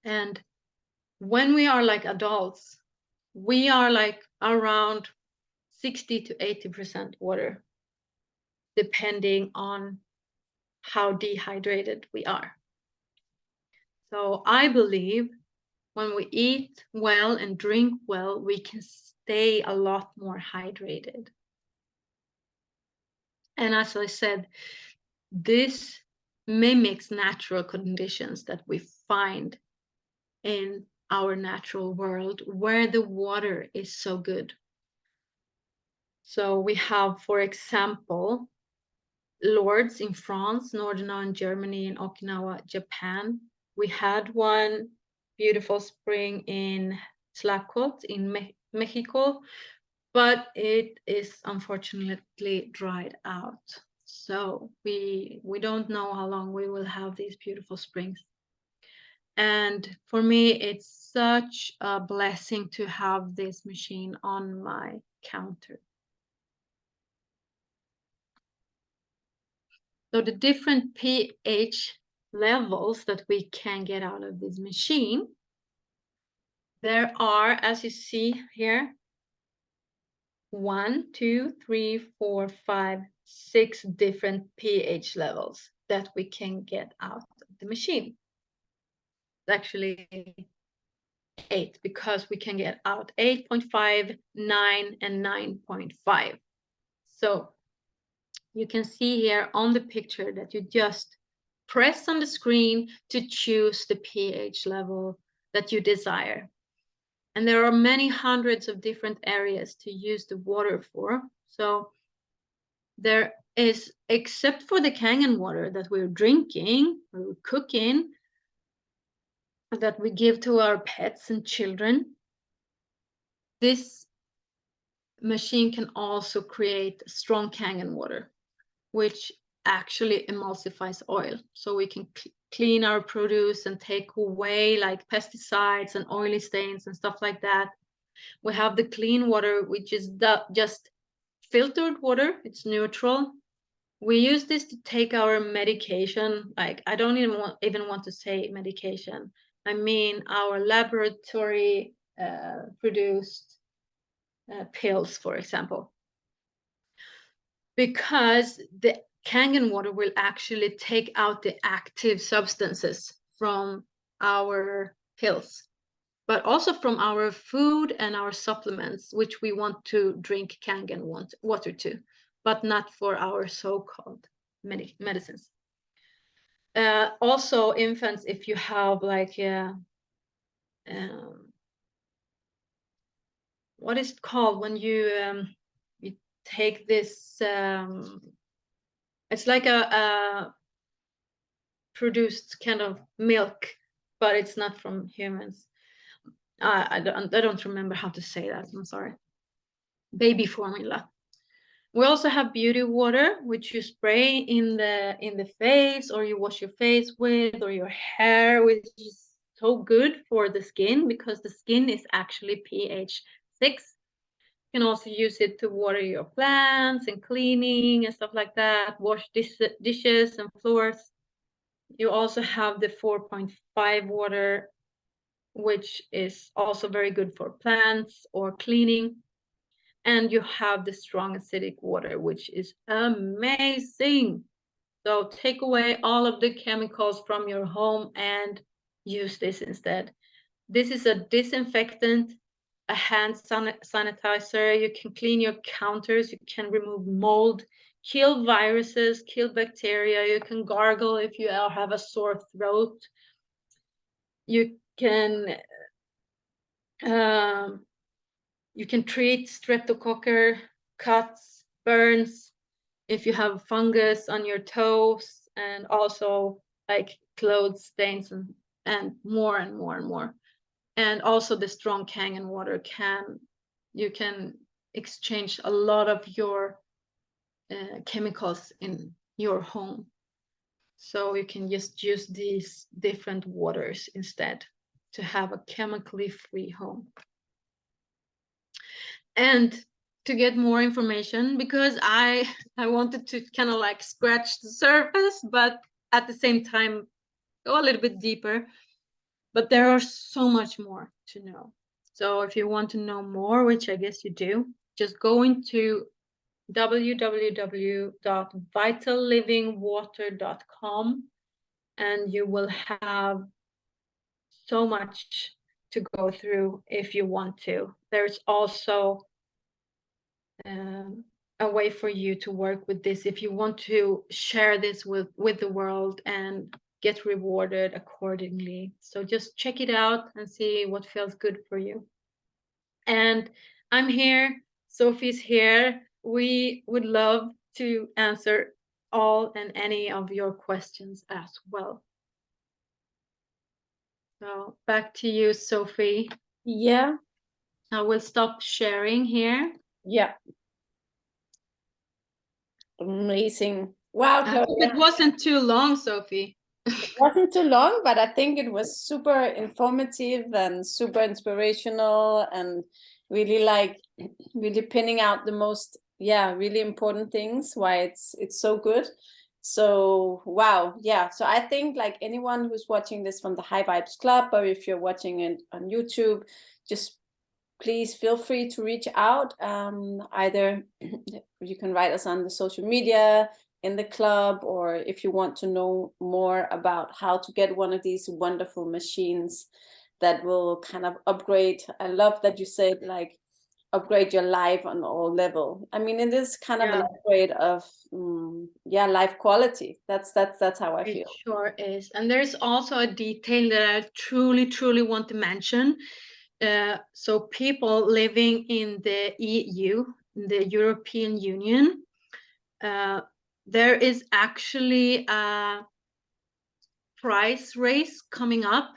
And when we are like adults, we are like around 60 to 80% water, depending on how dehydrated we are. So I believe when we eat well and drink well, we can stay a lot more hydrated. And as I said, this mimics natural conditions that we find in our natural world where the water is so good. So we have, for example, Lourdes in France, Northern Germany, and Okinawa, Japan. We had one beautiful spring in Tlacote in Mexico, but it is unfortunately dried out. So we don't know how long we will have these beautiful springs. And for me, it's such a blessing to have this machine on my counter. So the different pH levels that we can get out of this machine, there are, as you see here, 1, 2, 3, 4, 5, 6 different pH levels that we can get out of the machine. It's actually 8, because we can get out 8.5, 9, and 9.5. So you can see here on the picture that you just press on the screen to choose the pH level that you desire. And there are many hundreds of different areas to use the water for. So there is, except for the Kangen water that we're drinking or cooking, that we give to our pets and children, this machine can also create strong Kangen water, which actually emulsifies oil. So we can clean our produce and take away like pesticides and oily stains and stuff like that. We have the clean water, which is just filtered water. It's neutral. We use this to take our medication. Like, I don't even want to say medication. I mean our laboratory produced pills, for example. Because the Kangen water will actually take out the active substances from our pills, but also from our food and our supplements, which we want to drink Kangen water to, but not for our so-called medicines. Also, infants, if you have like what is it called when you take this? It's like a produced kind of milk, but it's not from humans. I don't remember how to say that. I'm sorry. Baby formula. We also have beauty water, which you spray in the face, or you wash your face with, or your hair, which is so good for the skin because the skin is actually pH 6. You can also use it to water your plants and cleaning and stuff like that. Wash dishes and floors. You also have the 4.5 water, which is also very good for plants or cleaning. And you have the strong acidic water, which is amazing. So take away all of the chemicals from your home and use this instead. This is a disinfectant, a hand sanitizer. You can clean your counters. You can remove mold, kill viruses, kill bacteria. You can gargle if you have a sore throat. You can treat streptococcus, cuts, burns, if you have fungus on your toes, and also like clothes stains and more and more and more. And also the strong Kangen water you can exchange a lot of your chemicals in your home. So you can just use these different waters instead to have a chemically free home. And to get more information, because I wanted to kind of like scratch the surface, but at the same time go a little bit deeper. But there are so much more to know. So if you want to know more, which I guess you do, just go into www.vitallivingwater.com, and you will have so much to go through if you want to. There's also a way for you to work with this if you want to share this with the world and get rewarded accordingly. So just check it out and see what feels good for you. And I'm here, Sophie's here. We would love to answer all and any of your questions as well. So back to you, Sophie. Yeah. I will stop sharing here. Yeah. Amazing. Wow, Claudia. I hope it wasn't too long, Sophie. It wasn't too long, but I think it was super informative and super inspirational, and really like really pinning out the most, really important things, why it's so good. So wow, yeah. So I think like anyone who's watching this from the High Vibes Club, or if you're watching it on YouTube, just please feel free to reach out. Either you can write us on the social media, in the club, or if you want to know more about how to get one of these wonderful machines that will kind of upgrade. I love that you said like upgrade your life on all level. I mean, it is kind of an upgrade of life quality. That's how I feel. It sure is. And there's also a detail that I truly want to mention. So people living in the EU, the European Union, there is actually a price raise coming up.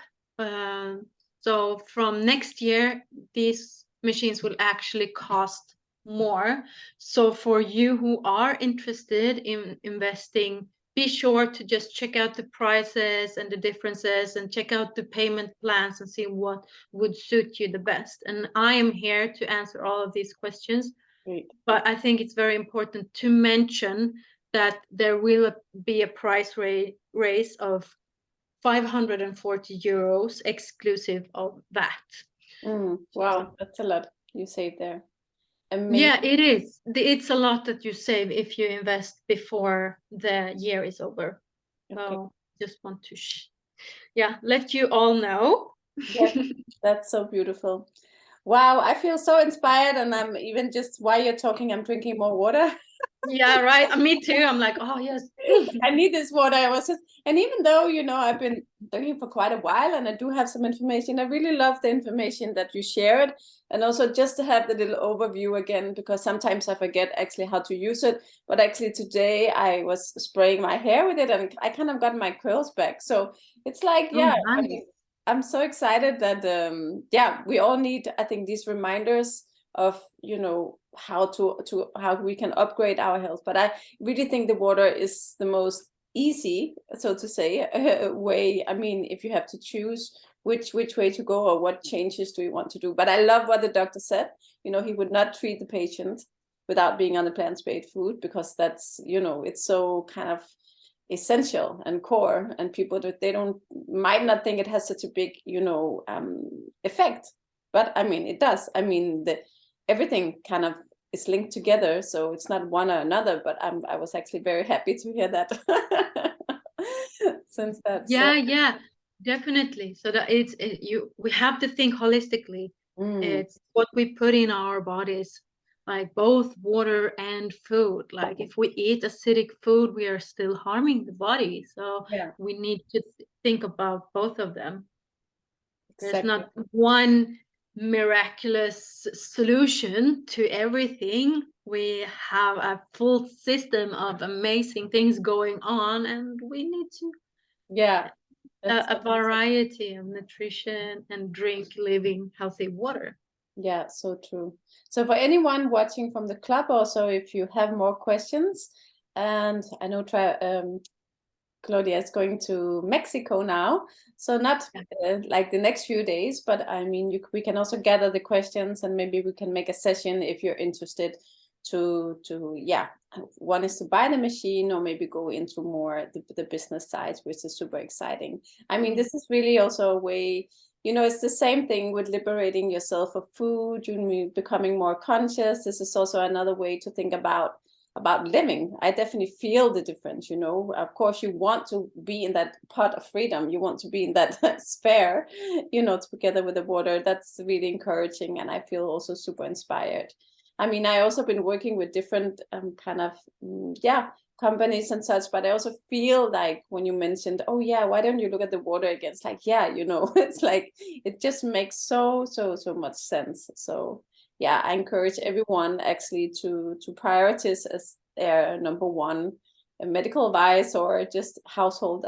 So from next year, these machines will actually cost more. So for you who are interested in investing, be sure to just check out the prices and the differences, and check out the payment plans and see what would suit you the best. And I am here to answer all of these questions. Great. But I think it's very important to mention that there will be a price raise of 540 euros exclusive of VAT. Wow, that's a lot you save there. Amazing. Yeah, it is. It's a lot that you save if you invest before the year is over. Okay. So just want to let you all know. Yes, that's so beautiful. Wow, I feel so inspired, and I'm even just while you're talking, I'm drinking more water. Yeah, right. Me too. I'm like, oh yes, I need this water. I was just, and even though I've been doing for quite a while, and I do have some information, I really love the information that you shared, and also just to have the little overview again, because sometimes I forget actually how to use it. But actually today I was spraying my hair with it, and I kind of got my curls back. So it's like, nice. I'm so excited that we all need, I think, these reminders of how we can upgrade our health. But I really think the water is the most easy, so to say, way. I mean, if you have to choose which way to go or what changes do you want to do. But I love what the doctor said. He would not treat the patient without being on the plant-based food, because that's it's so kind of essential and core, and people that they might not think it has such a big effect, but I mean it does. I mean everything kind of is linked together, so it's not one or another. But I was actually very happy to hear that. Since that definitely. So that we have to think holistically. It's what we put in our bodies, like both water and food. Like if we eat acidic food, we are still harming the body. So we need to think about both of them. Exactly. There's not one miraculous solution to everything. We have a full system of amazing things going on, and we need to a variety of nutrition and drink living healthy water. Yeah, so true. So for anyone watching from the club, also if you have more questions, and I know Claudia is going to Mexico now, so not like the next few days, but I mean, we can also gather the questions, and maybe we can make a session if you're interested to yeah, one is to buy the machine, or maybe go into more the business side, which is super exciting. I mean, this is really also a way, you know, it's the same thing with liberating yourself of food, you becoming more conscious. This is also another way to think about living. I definitely feel the difference, you know. Of course, you want to be in that pot of freedom. You want to be in that sphere, you know, together with the water. That's really encouraging. And I feel also super inspired. I mean, I also been working with different kind of, companies and such, but I also feel like when you mentioned, oh yeah, why don't you look at the water again? It's like, yeah, you know, it's like, it just makes so much sense. So yeah, I encourage everyone actually to prioritize as their number one medical advice, or just household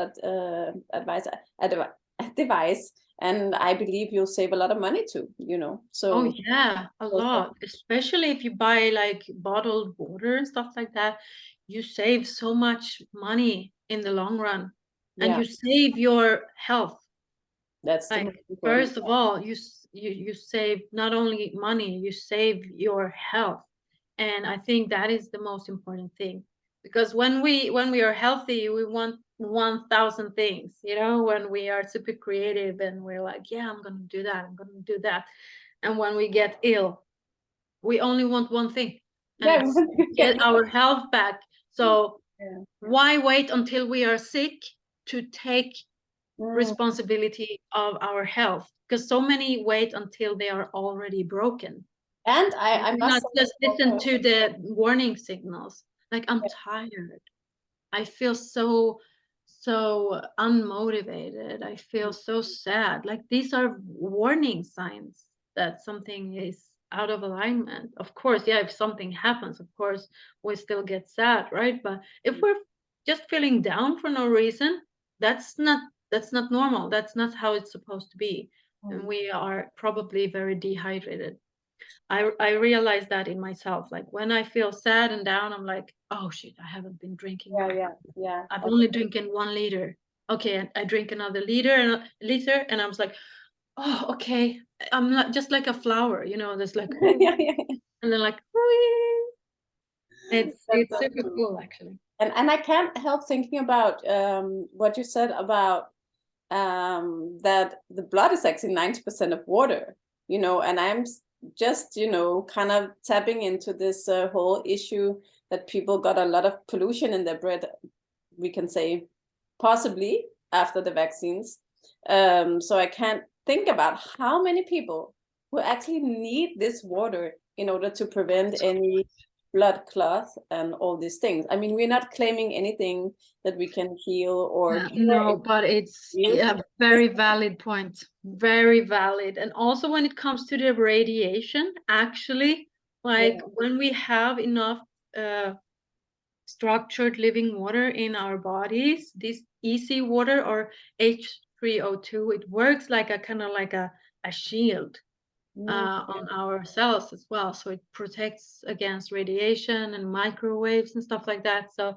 device. And I believe you'll save a lot of money too, you know. So oh yeah, a lot, especially if you buy like bottled water and stuff like that. You save so much money in the long run, and yeah, you save your health. that's the Like, most important. first of all, you save not only money, you save your health. And I think that is the most important thing, because when we are healthy, we want 1,000 things, you know, when we are super creative and we're like, yeah, I'm gonna do that, I'm gonna do that. And when we get ill, we only want one thing, and Yeah, it's get our health back. So yeah. why wait until we are sick to take Mm. responsibility of our health? Because so many wait until they are already broken. And They I do must not say just listen also, to the warning signals. Like, I'm tired. I feel so unmotivated. I feel so sad. Like, these are warning signs that something is out of alignment. Of course, yeah, if something happens, of course, we still get sad, right? But if we're just feeling down for no reason, that's not that's not normal. That's not how it's supposed to be. And we are probably very dehydrated. I realize that in myself. Like, when I feel sad and down, I'm like, oh shit, I haven't been drinking yeah, enough. yeah. I've only drinking 1 liter. Okay, I drink another liter, and I was like, oh, okay, I'm not just like a flower, you know. There's like, Yeah, yeah, yeah. and then like, whee. That's It's so super true. cool, actually. And I can't help thinking about what you said about that the blood is actually 90% of water, you know, and I'm just, you know, kind of tapping into this whole issue that people got a lot of pollution in their breath, we can say, possibly after the vaccines. So I can't think about how many people who actually need this water in order to prevent any blood clots and all these things. I mean, we're not claiming anything that we can heal or cure. No, but it's a very valid point. Very valid. And also, when it comes to the radiation, actually, like, Yeah. when we have enough structured living water in our bodies, this easy water, or H3O2, it works like a kind of like a shield on our cells as well. So it protects against radiation and microwaves and stuff like that. So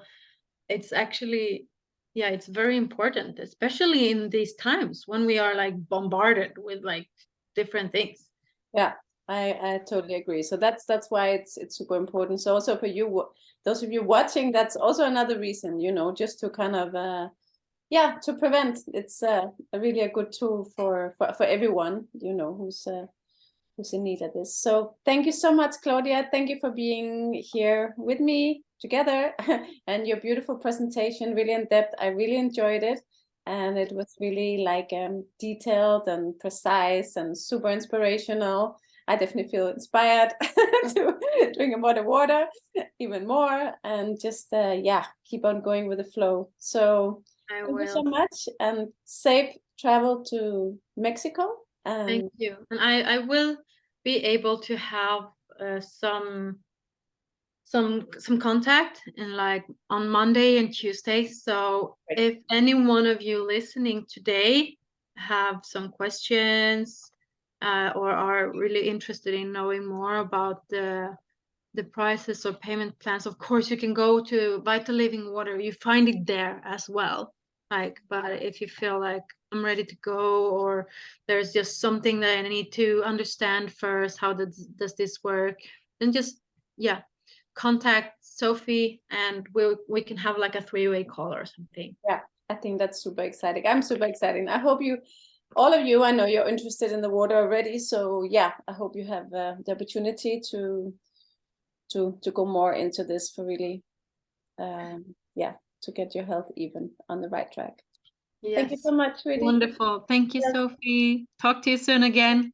it's actually, yeah, it's very important, especially in these times when we are like bombarded with like different things. Yeah, I totally agree. So that's why it's super important. So also for you, those of you watching, that's also another reason, you know, just to kind of to prevent. It's really a good tool for everyone, you know, who's in need of this. So thank you so much, Claudia. Thank you for being here with me together and your beautiful presentation, really in depth. I really enjoyed it. And it was really like detailed and precise and super inspirational. I definitely feel inspired to drink more water even more, and just keep on going with the flow. So I thank you so will. much, and safe travel to Mexico. And Thank you. And I will be able to have some contact in like on Monday and Tuesday. So if any one of you listening today have some questions or are really interested in knowing more about the prices or payment plans, of course you can go to Vital Living Water. You find it there as well. Like, but if you feel like I'm ready to go, or there's just something that I need to understand first, how does this work, then just, yeah, contact Sophie and we can have like a 3-way call or something. Yeah, I think that's super exciting. I'm super excited. I hope you, all of you, I know you're interested in the water already. So yeah, I hope you have the opportunity to go more into this for really, yeah, to get your health even on the right track. Yes. Thank you so much, sweetie. Wonderful. Thank you, Yes. Sophie. Talk to you soon again.